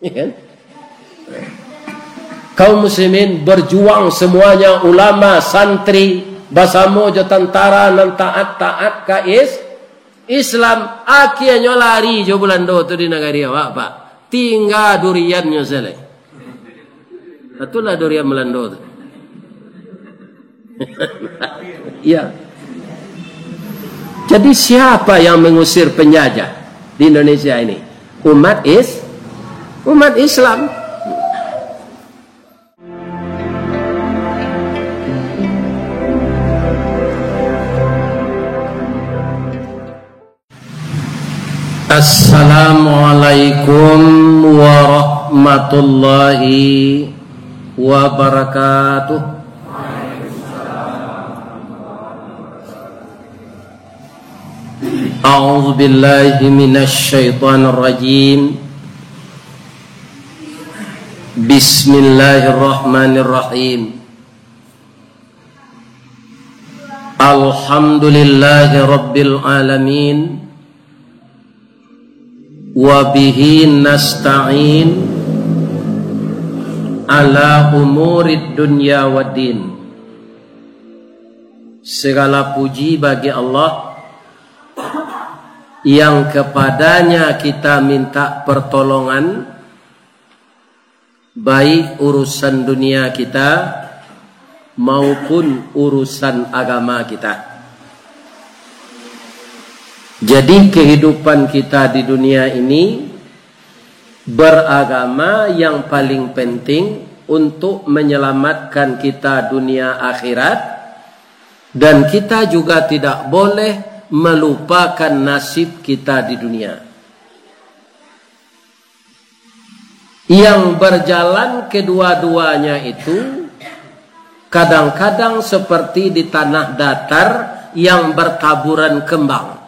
Ya kan? Kaum muslimin berjuang semuanya, ulama, santri, basamo jo tentara nan taat ka Islam. Akhirnya lari jo Belanda tu di negara awak pak. Tinggal duriannya selesai. Itulah durian Belanda tu. Ya. Jadi siapa yang mengusir penjajah di Indonesia ini? Umat Islam. Assalamualaikum warahmatullahi wabarakatuh. A'udzu billahi minasy syaithanir rajim. Bismillahirrahmanirrahim. Alhamdulillahi rabbil alamin. Wa bihi nasta'in ala umurid dunya waddin. Segala puji bagi Allah yang kepadanya kita minta pertolongan, baik urusan dunia kita maupun urusan agama kita. Jadi kehidupan kita di dunia ini beragama yang paling penting untuk menyelamatkan kita dunia akhirat, dan kita juga tidak boleh melupakan nasib kita di dunia. Yang berjalan kedua-duanya itu kadang-kadang seperti di tanah datar yang bertaburan kembang.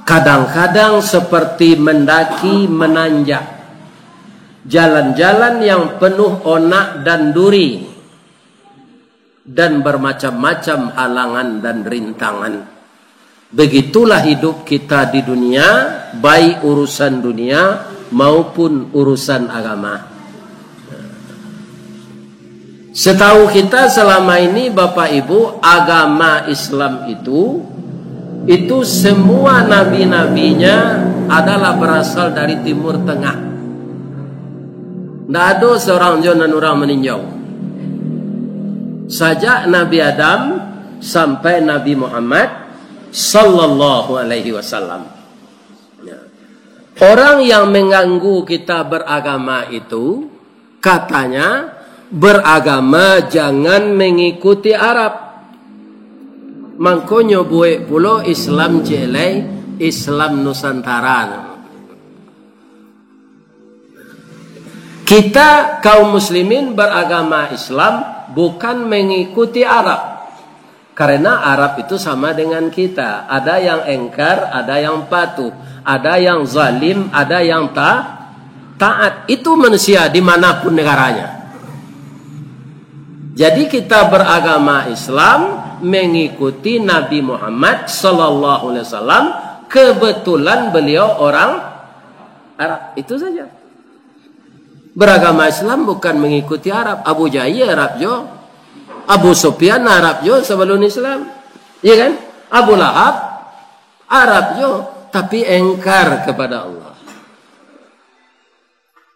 Kadang-kadang seperti mendaki menanjak, jalan-jalan yang penuh onak dan duri, dan bermacam-macam halangan dan rintangan. Begitulah hidup kita di dunia, baik urusan dunia maupun urusan agama. Setahu kita selama ini Bapak Ibu, agama Islam itu semua nabi-nabinya adalah berasal dari Timur Tengah. Tidak ada seorang jonan orang meninjau. Sejak Nabi Adam sampai Nabi Muhammad sallallahu alaihi wasallam. Orang yang mengganggu kita beragama itu katanya beragama jangan mengikuti Arab. Mangkonyo buat pulau Islam jelai, Islam Nusantara. Kita kaum muslimin beragama Islam bukan mengikuti Arab. Karena Arab itu sama dengan kita. Ada yang engkar, ada yang patuh. Ada yang zalim, ada yang taat. Itu manusia dimanapun negaranya. Jadi kita beragama Islam mengikuti Nabi Muhammad sallallahu alaihi wasallam. Kebetulan beliau orang Arab, itu saja. Beragama Islam bukan mengikuti Arab. Abu Jahal Arab jo, Abu Sufyan Arab jo sebelum Islam, iya kan? Abu Lahab Arab jo, tapi engkar kepada Allah,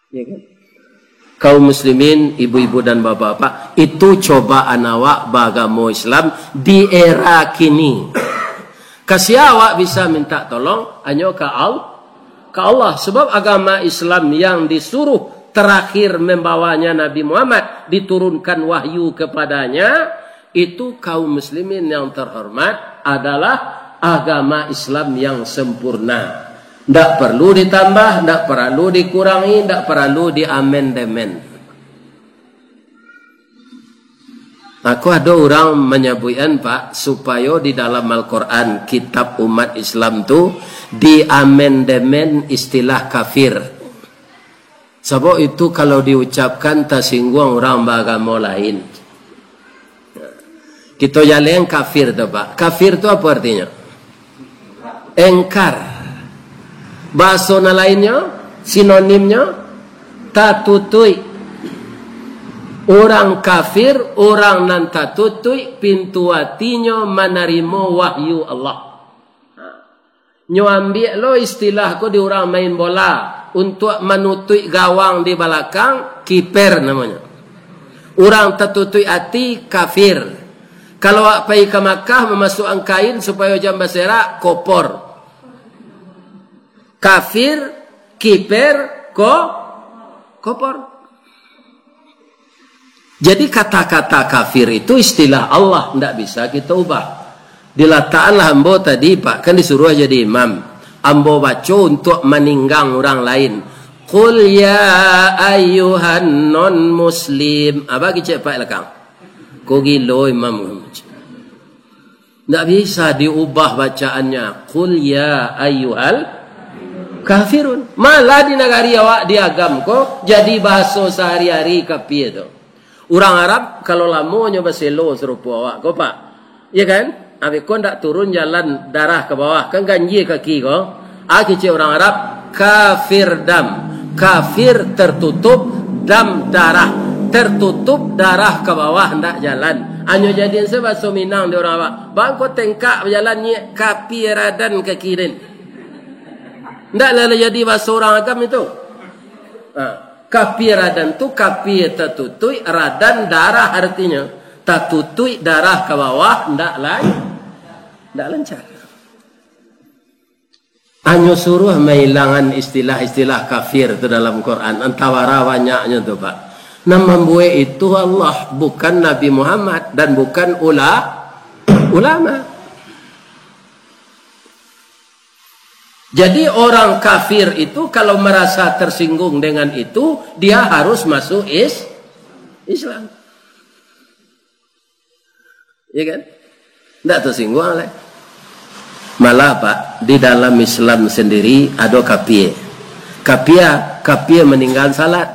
iya kan? Kaum muslimin, ibu-ibu dan bapak-bapak, itu cobaan awak beragama Islam di era kini. Kasih awak bisa minta tolong hanya ke Allah. Sebab agama Islam yang disuruh terakhir membawanya Nabi Muhammad, diturunkan wahyu kepadanya, itu kaum muslimin yang terhormat adalah agama Islam yang sempurna. Tidak perlu ditambah, tidak perlu dikurangi, tidak perlu diamandemen. Aku ada orang menyebutkan Pak, supaya di dalam Al-Quran kitab umat Islam itu diamandemen istilah kafir. Sebab itu kalau diucapkan tersinggung orang beragama lain. Kita jalan kafir tu Pak. Kafir itu apa artinya? Engkar. Bahasa lainnya Sinonimnya tatutui. Orang kafir, orang nan tatutui, pintu hatinya menerima wahyu Allah. Nyo ambil lo istilah ko di orang main bola untuk menutui gawang di belakang, kiper namanya. Orang tertutui hati, kafir. Kalau awak pergi ke Makkah memasukkan kain supaya jam bersera, kopor. Kafir, kiper, kopor. Jadi kata-kata kafir itu istilah Allah, tidak bisa kita ubah. Diletakkanlah ambo tadi Pak, kan disuruh jadi imam. Ambo baca untuk meninggang orang lain. Qul ya ayyuhan non muslim. Apa kita Pak lekang? Kau gilo imam. Tidak bisa diubah bacaannya. Qul ya ayyuhal kafirun. Malah di negara awak diagam ko jadi bahasa sehari-hari kapi itu. Orang Arab kalau lama nyoba selo serupa awak ko Pak. Ya kan? Abi kau tak turun jalan darah ke bawah kan ganji kaki ko. Aki orang Arab kafir dam. Kafir tertutup dam darah. Tertutup darah ke bawah hendak jalan. Anyo jadian sebahasa Minang di orang Arab. Bang kau tengkak berjalan ni kapi radan ke kiri. Hendak lalu jadi bahasa orang agam itu. Kapi radan tu kapi tertutui, radan darah artinya. Tertutui darah ke bawah hendak lain. Hendak lancar. Anyo suruh menghilangkan istilah-istilah kafir itu dalam Quran. Antawara banyaknya tu Pak. Nama membuat itu Allah, bukan Nabi Muhammad dan bukan ulama. Jadi orang kafir itu kalau merasa tersinggung dengan itu, dia harus masuk Islam. Ya kan? Tidak tersinggung oleh. Malah Pak, di dalam Islam sendiri ada kafir. Kafir meninggal salat.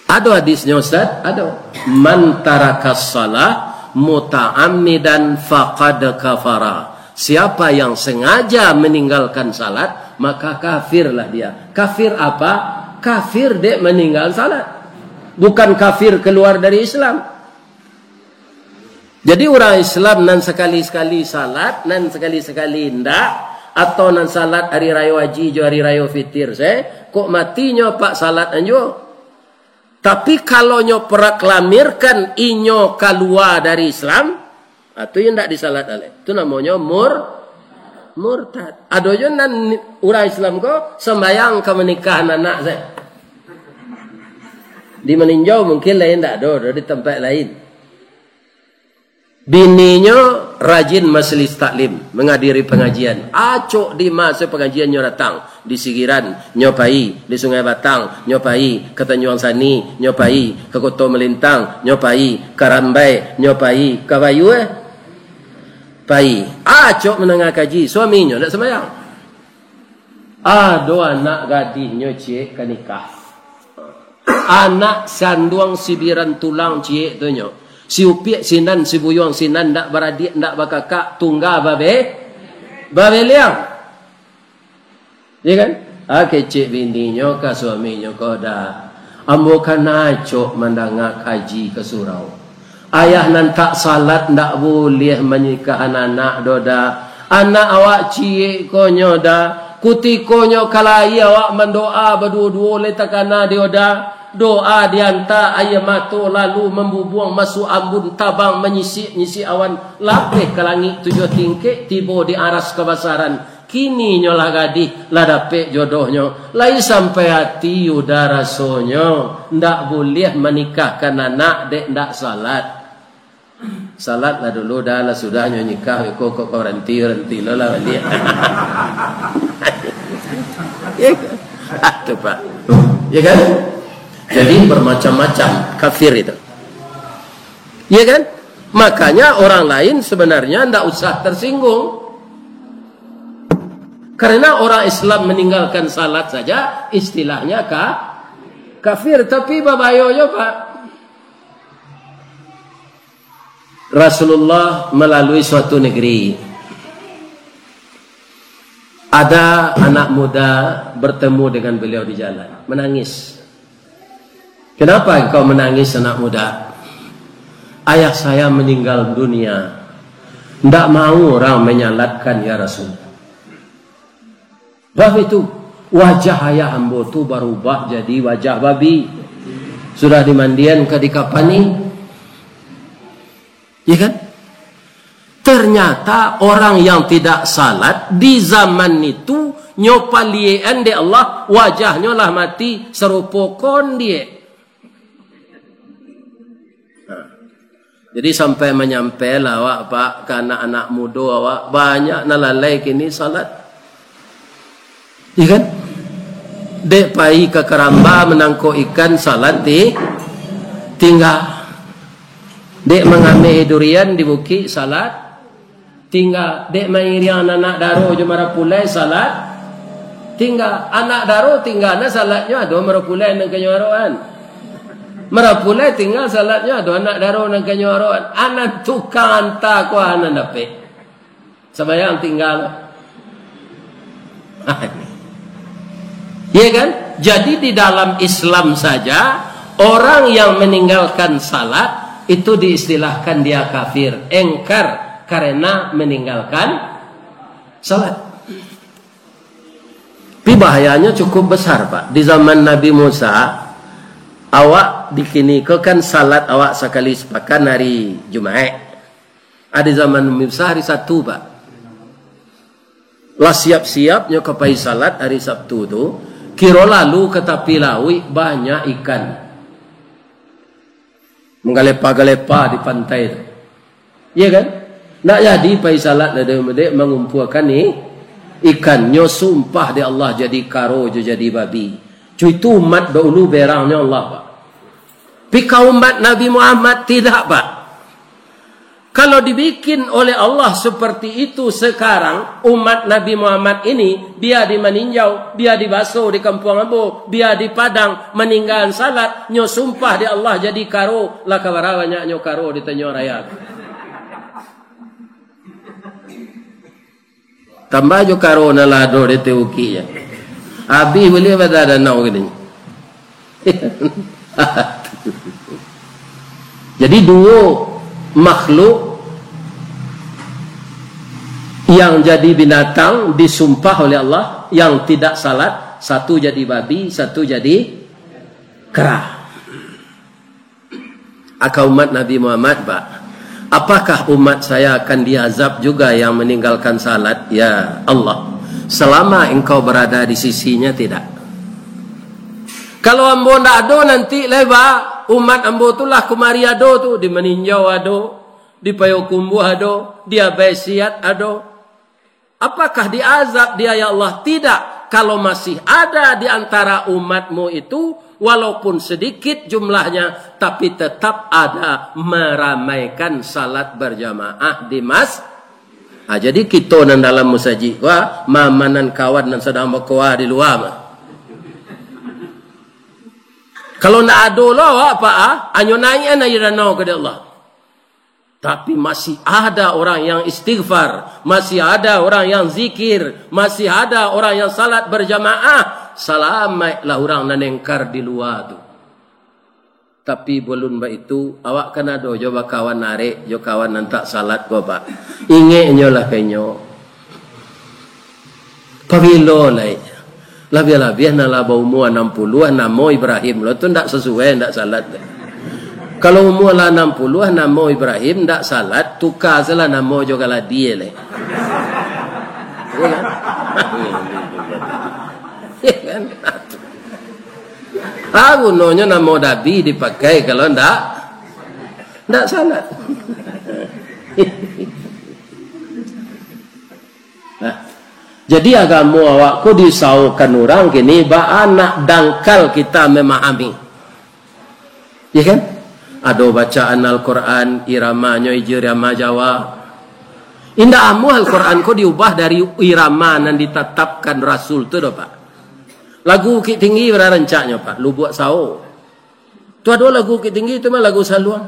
Ada hadisnya Ustaz, ada. Man tarakas salah muta'ammidan faqad kafara. Siapa yang sengaja meninggalkan salat, maka kafirlah dia. Kafir apa? Kafir dia meninggal salat. Bukan kafir keluar dari Islam. Jadi orang Islam nan sekali-sekali salat, nan sekali-sekali ndak, atau nan salat hari raya haji jo hari raya fitir kok matinya Pak salat anjo. Tapi kalau nyo proklamirkan inyo keluar dari Islam, itu yang ndak disalat oleh. Itu namanya murtad. Ada jo nan orang Islam ko sembayang ke menikahan anak saya. Di meninjau mungkin lain ndak ada di tempat lain. Bininya rajin majelis taklim, menghadiri pengajian. Acok di masa pengajian nyo datang. Di Sigiran, nyopai. Di Sungai Batang, nyopai. Ke Tanjung Sani, nyopai. Ke Kota Melintang, nyopai. Ke Rambai, nyopai. Ke Bayu, pai. Acok menengah kaji. Suaminya tak sembahyang. Ada anak gadisnya cik ke nikah. Anak sanduang sibiran tulang cik tu nyo. Si upiak sinan, si buyong sinan, ndak beradik, ndak bakakak, tunggal babe liang. Ya kan? Kecik bininya ke suaminya kau dah. Ambo kan acok mendengar kaji ke surau. Ayah nan tak salat ndak boleh menikah anak doda. Anak awak cik konyo dah. Kutikonyo kalai awak mendoa berdua-dua letakana dioda. Doa dianta ayamatu lalu membubuang masuk ambun tabang menyisik awan lapeh ke langit 7 tingkik tiba di aras kebasaran. Kini nyolah gadih lah dapet jodohnya. Lain sampai hati udah rasanya ndak boleh menikahkan anak dek ndak salat. Salat lah dulu dah lah sudah nikah kok renti lah dia. Ya kan? Itu Pak. Ya kan? Jadi bermacam-macam kafir itu. Ya kan? Makanya orang lain sebenarnya tidak usah tersinggung. Karena orang Islam meninggalkan salat saja istilahnya kafir. Tapi babayoyo Pak. Rasulullah melalui suatu negeri. Ada anak muda bertemu dengan beliau di jalan, menangis. Kenapa engkau menangis, anak muda? Ayah saya meninggal dunia. Tidak mau orang menyalatkan, ya Rasul. Sebab itu wajah ayah ambo tu berubah jadi wajah babi. Sudah dimandian ke dikapani, ya kan? Ternyata orang yang tidak salat di zaman itu nyopalien de Allah, wajahnya lah mati serupa kon dia. Jadi sampai menyampai lah awak pak, ke anak-anak muda awak banyak nalalai kini salat, ya kan? Dek pai ke keramba menangkuk ikan salat di tinggal. Dek mengambil durian di bukit salat tinggal. Dek mairian anak daro je marapulai salat tinggal. Anak daro tinggal na salatnya ada marapulai nang kenyaroan. Marapulai tinggal salatnya ada anak daro nang kenyaroan. Anak tukang hantar ku anak dapat. Sembahyang tinggal. Ya kan? Jadi di dalam Islam saja orang yang meninggalkan salat itu diistilahkan dia kafir, engkar karena meninggalkan salat. Tapi bahayanya cukup besar pak. Di zaman Nabi Musa, awak dikinikekan salat awak sekali sepekan hari Jumat. Ada zaman Nabi Musa hari Sabtu pak. Lah siap-siapnya kepai salat hari Sabtu tu. Kira lalu ke tepi laut banyak ikan. Mengalepa-galepa di pantai tu. Ya kan? Nak jadi pai salat ada mengumpulkan ni ikannya sumpah di Allah jadi karo jadi babi. Cuy itu umat dahulu berangnya Allah pak. Tapi kaum umat Nabi Muhammad tidak pak. Kalau dibikin oleh Allah seperti itu sekarang, umat Nabi Muhammad ini, biar di meninjau, biar di Baso, di Kampung Ambo, biar di Padang, meninggal salat, nyo sumpah di Allah jadi karo, lah kabarawanya nyo karo di Tanjung Raya. Tambah jo karo na lado di Teuki ya. Abi boleh pada danau gini. Jadi dua makhluk yang jadi binatang disumpah oleh Allah yang tidak salat, satu jadi babi, satu jadi kera. Akau umat Nabi Muhammad pak, apakah umat saya akan diazab juga yang meninggalkan salat? Ya Allah, selama engkau berada di sisinya tidak. Kalau ambo ndak ado nanti leba umat ambo tulah kumari ado tu, di meninjau ado, di Payakumbuh ado, di Abesiat ado. Apakah diazab dia ya Allah? Tidak. Kalau masih ada di antara umatmu itu, walaupun sedikit jumlahnya, tapi tetap ada meramaikan salat berjamaah di masjid. Jadi kita nan dalam musajid, wah, mamanan kawan nan sedang berkuah di luar mah. Kalau nak ada lah apa anyo naik ana danau ke Allah. Tapi masih ada orang yang istighfar, masih ada orang yang zikir, masih ada orang yang salat berjamaah. Selamatlah orang nan engkar di luar tu. Tapi belum itu awak kena do coba kawan narik, jo kawan nan tak salat ko pak. Ingetnyo lah kenyo. Pabilo lai. Labia-labia na labau umur 60 namo Ibrahim lo tu ndak sesuai ndak salat. Kalau umur lah 60 namo Ibrahim ndak salat, tukar salah namo juga lah dia le. Ya kan? Aku nonya namo Nabi dipakai kalau ndak salat. Nah, jadi agama awakku disaukan orang kini ba anak dangkal kita memahami. Ya kan? Ada bacaan Al-Quran iramanya irama Jawa. Indah amu Al-Quran ko diubah dari irama yang ditetapkan Rasul tu dah pak. Lagu Bukit Tinggi berancaknya pak. Lu buat sao. Tu ada lagu Bukit Tinggi tu mah lagu saluang.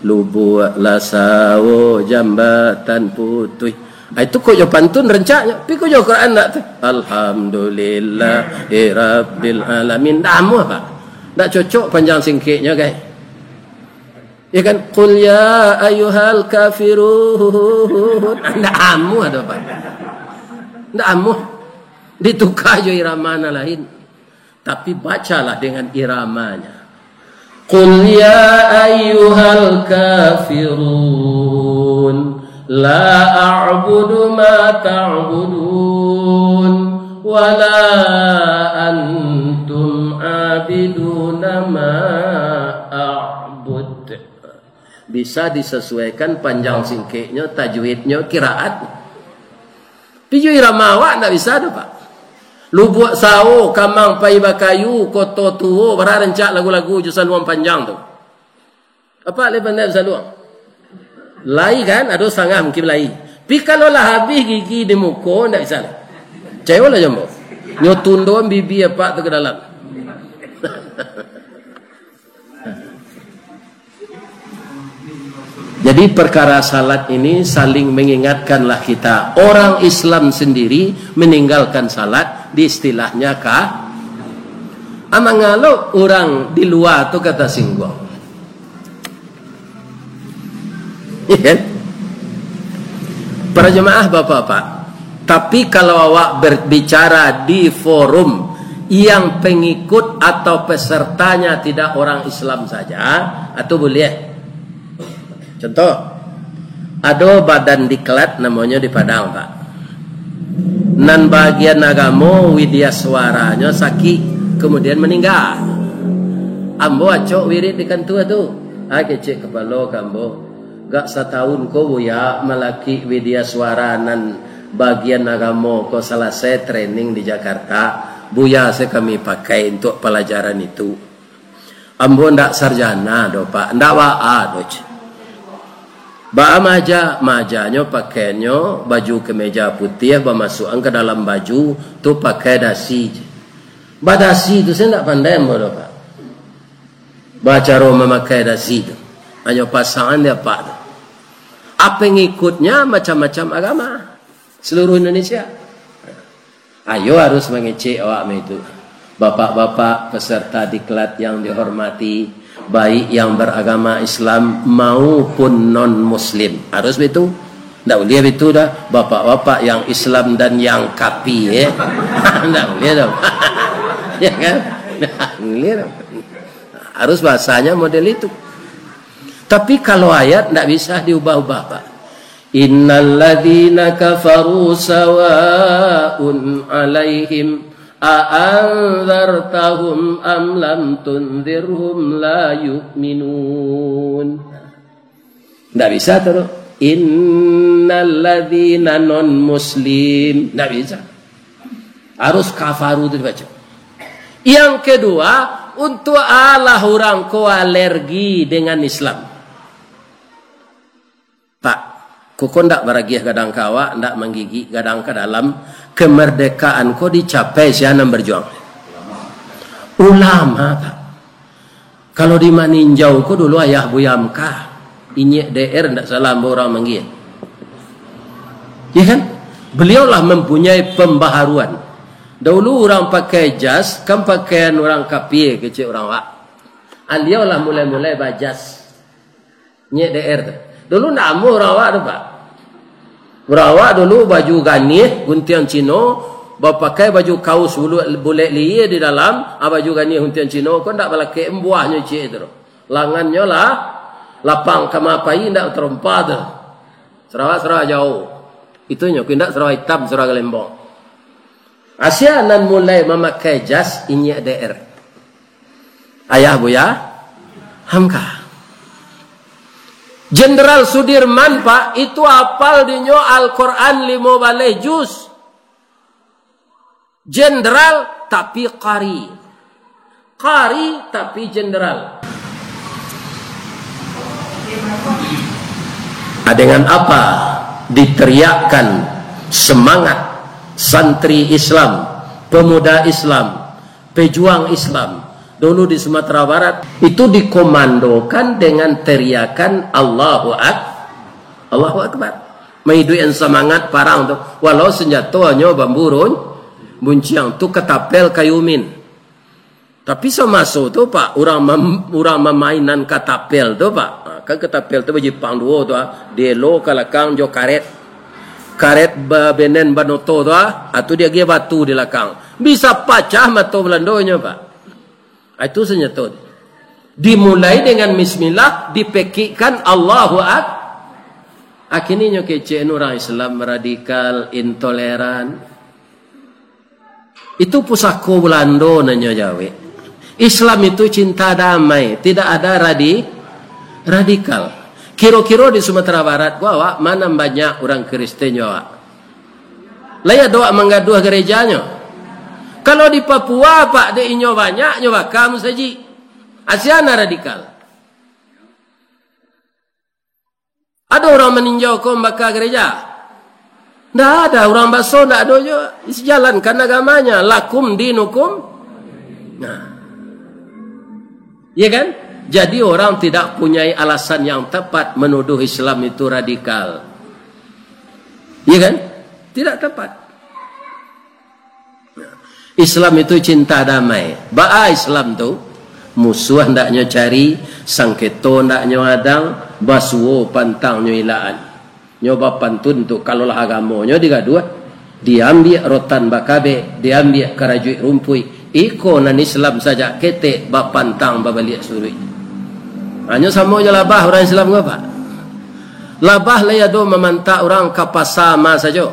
Lu buatlah sao jambatan putih Itu kok yo pantun rencaknya. Pi kok yo Quran nak tu. Alhamdulillahi rabbil alamin. Damu apa? Tak cocok panjang singkitnya guys. Ya kan? Qul ya ayyuhal kafirun. Ndak amu ada apa? Ndak amu. Ditukar jo irama lain. Tapi bacalah dengan iramanya. Qul ya ayyuhal kafirun la a'budu ma ta'budun wa la antum 'abiduna ma a'bud. Bisa disesuaikan panjang singkatnya, tajwidnya, qiraat. Piju irama awak ndak bisa dah Pak. Lu buat sao, kamang pai bakayu, koto tuo, bara rencak lagu-lagu jusan luang panjang tu. Apa le pandai jusan luang? Lai kan, ada sangah mungkin lai. Pi kalau lah habis gigi di muka, ndak bisa lah. Cewek lah jombo. Nyotun doang bibi apa tu ke dalam. Jadi perkara salat ini saling mengingatkanlah kita. Orang Islam sendiri meninggalkan salat di istilahnya kah? Amangalo orang di luar tu kata singgong. Iya. Para jemaah bapak-bapak. Tapi kalau awak berbicara di forum yang pengikut atau pesertanya tidak orang Islam saja, atau boleh. Contoh, ada badan diklat namanya di Padang Pak. Nan bagian agama widya suaranya sakit, kemudian meninggal. Ambo acok wirid di kantua tu. Kecek kepala kambo. Gak setahun ko buya melaki widya suara nan bagian agama ko selesai training di Jakarta. Buya saya kami pakai untuk pelajaran itu. Ambo ndak sarjana do Pak, ndak waa do. Ba majanya pakainya baju kemeja putih, masukkan ke dalam baju tu pakai dasi. Ba dasi tu saya tak pandai bodoh Pak. Baca Roma memakai dasi tu. Hanya pasangan dia Pak tu. Apa ngikutnya macam-macam agama seluruh Indonesia. Ayo harus mengecek awak itu. Bapak-bapak peserta diklat yang dihormati, baik yang beragama Islam maupun non-Muslim. Harus begitu. Tak boleh begitu dah. Bapak-bapak yang Islam dan yang kapi. Tak boleh dah. Ya kan? Tak boleh dah. Harus bahasanya model itu. Tapi kalau ayat tak bisa diubah-ubah Pak. Innal ladzina kafaru sawa'un alaihim a'anzartahum am lam tunzirhum la yu'minun. Tak bisa terus. Innal ladzina non muslim. Tak bisa. Harus kafaru itu dibaca. Yang kedua, untuk Allah orang ko alergi dengan Islam. Pak, kau ndak beragiah gadang kawa, ndak menggigi gadang ke dalam kemerdekaan kau dicapai siapa berjuang? Ulama Pak. Kalau di Maninjau kau dulu ayah buyamka, inyek DR ndak salah orang manggil. Ya kan? Beliaulah mempunyai pembaharuan. Dahulu orang pakai jas, kan pakaian orang kapir kecil orang wak. Beliaulah mulai-mulai bajas. Nyek DR tu. Dulu nak amu orang wak tu Pak. Orang wak dulu baju ganih, guntian Cino, pakai baju kaos bulet liye di dalam, baju ganih guntian Cino, kau tak balake embuahnya cik itu. Langannya lah, lapang kamapai tak terompa tu. Sarawak jauh. Itunya, kau tak Sarawak hitam, Sarawak Lembong. Asianan mulai memakai jas ini DR. Ayah buya, Hamka. Jenderal Sudirman Pak, itu hafal dinyo Al-Quran 15 juz. Jenderal tapi qari. Qari tapi jenderal. Dengan apa diteriakkan semangat santri Islam, pemuda Islam, pejuang Islam dulu di Sumatera Barat itu dikomandokan dengan teriakan Allahu Akbar. Maiduan semangat parang tu. Walau senjatanya bamburun, bunciang tu ketapel kayumin. Tapi semasuk tu Pak, orang memainan ketapel tu Pak. Kan ketapel tu berjipang dua tu Delo kalakang jo karet. Karet benen banoto tu atau dia gaya batu di lakang. Bisa pecah mata belandonya Pak. Itu senjata. Dimulai dengan bismillah, dipekikkan Allahu Akbar. Akhirnya kece orang Islam radikal, intoleran. Itu pusako Belanda nanya Jawa. Islam itu cinta damai, tidak ada radikal. Kira-kira di Sumatera Barat gua mana banyak orang Kristen Jawa. Laya doa menggaduh gerejanya. Kalau di Papua Pak de inyo banyak nyoba kamu saji. Asiana radikal. Ada orang meninjau kau bakal gereja? Tidak ada. Orang bakso tidak ada juga. Jalankan agamanya. Lakum dinukum. Nah. Ya kan? Jadi orang tidak punya alasan yang tepat menuduh Islam itu radikal. Ya kan? Tidak tepat. Islam itu cinta damai. Ba'a Islam tu musuh hendaknya cari, sangketo hendaknya adang, basuo pantangnya ilaan. Nyoba pantun tu kalau lah agamanya digaduh, diambil rotan bakabe, diambil karajuit rumpui, iko nan Islam saja kete bapantang babaliak surui. Hanya sama je labah orang Islam ke apa? Labah layado memantak orang kapasama saja.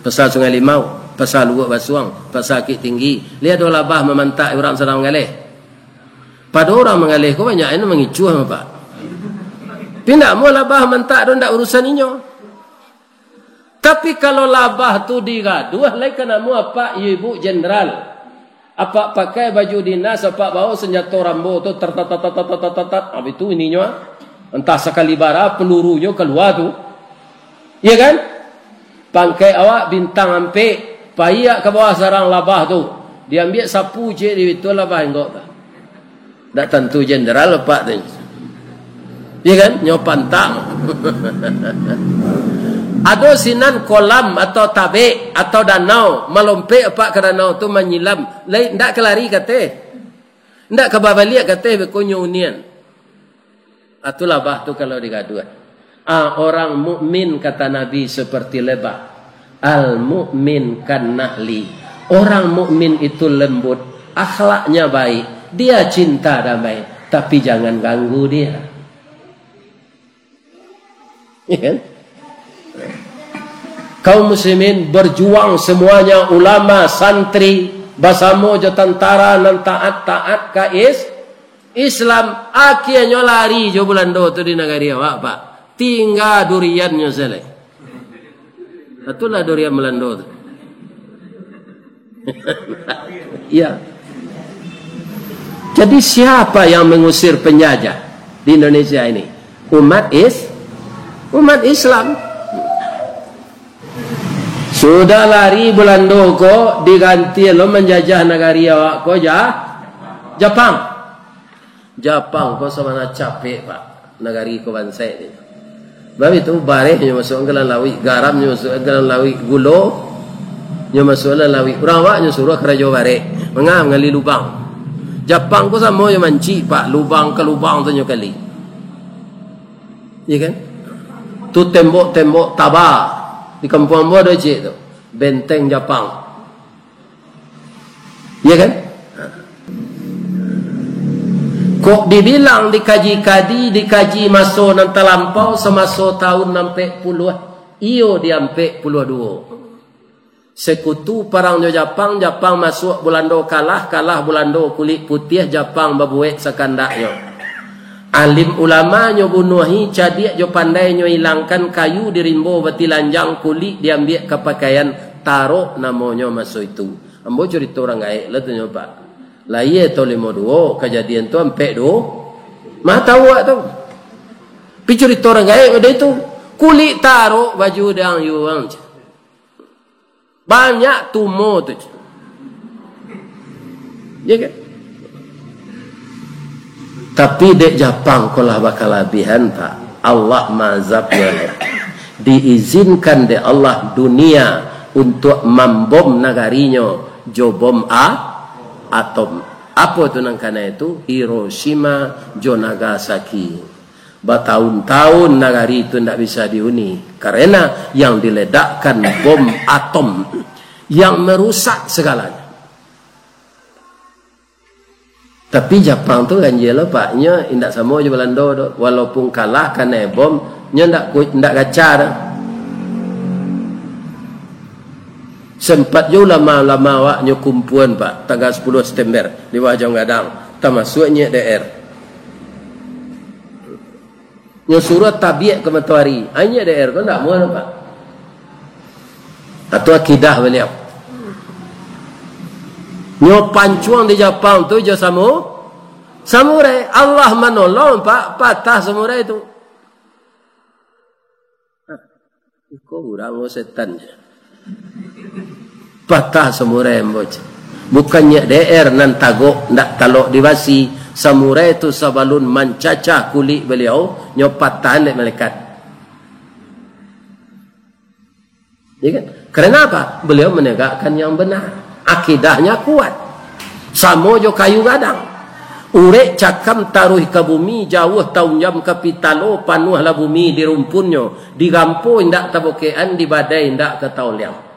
Pasal Sungai Limau, pasal Luwuk Basuang, pasal Kit Tinggi, layado labah memantak orang sedang mengalih. Pada orang mengalih kau banyak ini mengicu sama Pak. Pindah mau labah mentak dan tak urusan inyo. Tapi kalau labah tu digaduh, lai kena mu apa ibu jenderal. Apa pakai baju dinas, apa bawa senjata rambo tu tertat. Habis tu ininya entah sekali bara pelurunya keluar tu. Iya kan? Pangkai awak bintang ampe, payak ke bawah sarang labah tu. Dia ambil sapu je di itu labah enggak tak. Tak tentu jenderal apa tu. Ya kan? Nyopantang. Ada sinan kolam atau tabe atau danau. Melompe apa ke danau tu menyilam. Tak kelari kata. Tak kebabaliak kata. Bekunyo unian. Itu labah tu kalau digaduan. Orang mukmin kata Nabi seperti lebah. Al-mu'min kan nahli. Orang mukmin itu lembut. Akhlaknya baik. Dia cinta damai, tapi jangan ganggu dia. Ya kan? Kaum muslimin berjuang semuanya, ulama, santri, basamo jo tentara nan taat kais Islam. Akhirnya lari jo Belanda tu di negara awak Pak. Tinggal duriannya selai. Itulah durian Belanda tu. Ya. Jadi siapa yang mengusir penjajah di Indonesia ini? Umat Islam. Sudah lari Belanda ko diganti lo menjajah negara awak ko Jepang. Jepang ko sama capek Pak negara ko bangsa ini. Sebab itu barehnya masuk ke dalam lawi, garamnya masuk ke dalam lawi, gula nya masuk ke dalam lawi. Orang awaknya suruh kerja bareh, mengali lubang. Jepang ko sama yang manci Pak, lubang ke lubang tu kali. Ya kan? Tu tembok-tembok tabah di kampung Ambo ada je tu. Benteng Jepang. Ya kan? Kok dibilang dikaji masuk nan terlampau semasa tahun 60 iyo di 42. Sekutu perang Jepang masuk Belanda kalah Belanda kulit putih Jepang babuet sekandaknya. Alim ulama nyo bunuhi cadik jo pandai nyo hilangkan kayu di rimbo bati lanjang kulit diambil ke pakaian taruh namanya masuk itu. Ambo cerita orang gaib lah tu Pak. Lah iya to 52 kejadian tu ampe do. Mah tahu tu. Pi cerita orang gaib ada itu. Kulit taruh baju dang yuang. Banyak tumor tu. Ya kan? Tapi dek Jepang kolah bakal labihan Pak. Allah mazabnya. diizinkan oleh Allah dunia untuk membom negarinya jo bom atom. Apa tu nang kana itu? Hiroshima jo Nagasaki. Bertahun-tahun negari itu tidak bisa dihuni karena yang diledakkan bom atom yang merusak segalanya. Tapi Jepang tu kan je lah paknya indak sama je Belanda tu. Walaupun kalah kena bom nya ndak gaca dah. Sempat je lama-lama awaknya kumpulan pak tanggal 10 September di Wajong Gadang termasuknya DR. Nya surat tabiat ke matahari. Hanya DR kan tak mau pak. Atau akidah beliau. Nya pancuang di Jepang tu je samurai. Allah menolong pak patah samurai itu. Kau orang setan je. Patah samurai mbok. Bukannya DR nan tagok ndak talok dibasi. Samurai itu sabalun mencacah kulit beliau nyo patah oleh malaikat. Ya kan? Kerana apa? Beliau menegakkan yang benar. Akidahnya kuat. Samo jo kayu gadang. Urek cakam taruh ke bumi jauh tahun jam kapitalo panuhlah bumi di rumpunnya. Di gampo indak tabokean di badai indak ke tauliang.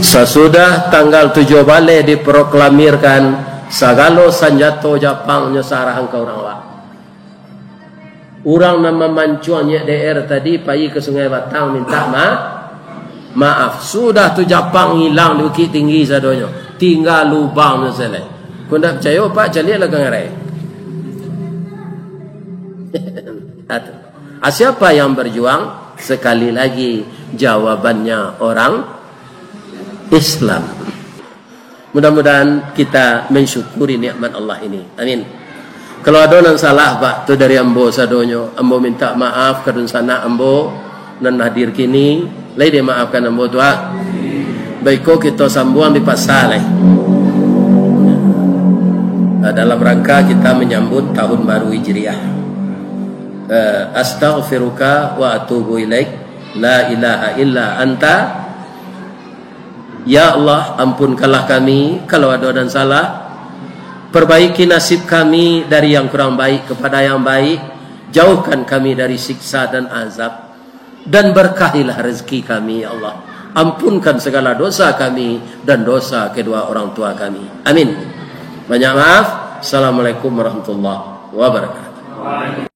Sesudah tanggal 7 Balai diproklamirkan sagalo sanjato Jepangnya sarang ke orang wak. Orang nama mancuannya DR tadi pergi ke Sungai Batang minta maaf. Sudah tu Jepang hilang di Bukit Tinggi sadonya. Tinggal lubang tu selai. Kau tak percaya pak calilah ke ngarai. Siapa yang berjuang? Sekali lagi jawabannya orang Islam. Mudah-mudahan kita mensyukuri nikmat Allah ini. Amin. Kalau ada yang salah pak tu dari ambo sadonyo, ambo minta maaf kadun sana ambo nan hadir kini, lai dia maafkan ambo tua. Baiko kita sambung di pasal dalam rangka kita menyambut tahun baru Hijriah. Astaghfiruka wa atubu ilaik. La ilaha illa anta. Ya Allah, ampunkanlah kami kalau ada dan salah. Perbaiki nasib kami dari yang kurang baik kepada yang baik. Jauhkan kami dari siksa dan azab. Dan berkahilah rezeki kami, ya Allah. Ampunkan segala dosa kami dan dosa kedua orang tua kami. Amin. Banyak maaf. Assalamualaikum warahmatullahi wabarakatuh.